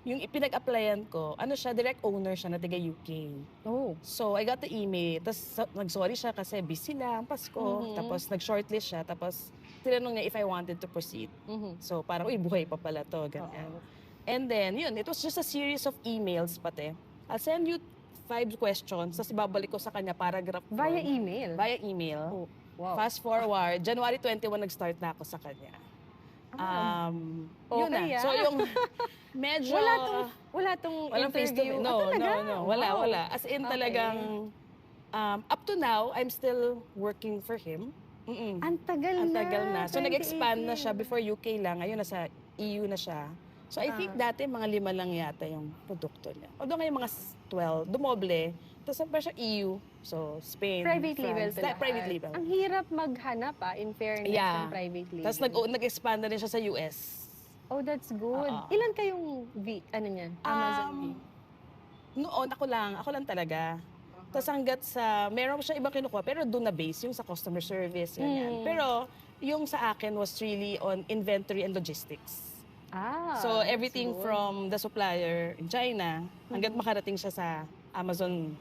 yung ipinag-applyan ko, ano siya, direct owner siya na taga UK. Oh. So, I got the email. Tapos, nag-sorry siya kasi busy lang, Pasko. Tapos, nag-shortlist siya. Tapos, tinanong niya if I wanted to proceed. So, parang, uy, buhay pa pala to, ganyan. And then, yun, it was just a series of emails pati. I'll send you 5 questions, tapos ibabalik ko sa kanya paragraph form. Via email? Via email. Oh, wow. Fast forward, January 21 nag-start na ako sa kanya. Yun na. Okay, So, yung medyo... Wala tong walang interview. No, talaga? no. Wala, Wow. wala. As in talagang, up to now, I'm still working for him. Ang tagal Ang tagal na. So, 2018. nag-expand na siya. Before UK lang, ngayon nasa EU na siya. So, I think dati mga 5 lang yata yung produkto niya. Although ngayon mga 12, dumoble. Tapos pa siya EU. So, Spain, Private label France. to lahat. Private label. Ang hirap maghanap in fairness ng private label. Tapos nag-expand na rin siya sa US. Oh, that's good. Oo. Ilan kayong ano niyan? Amazon V? Noon, ako lang talaga. Tapos hanggat sa, meron siya ibang kinukuha, pero doon na base, yung sa customer service, ganyan. Pero yung sa akin was really on inventory and logistics. So that's everything good. from the supplier in China, hanggat makarating siya sa Amazon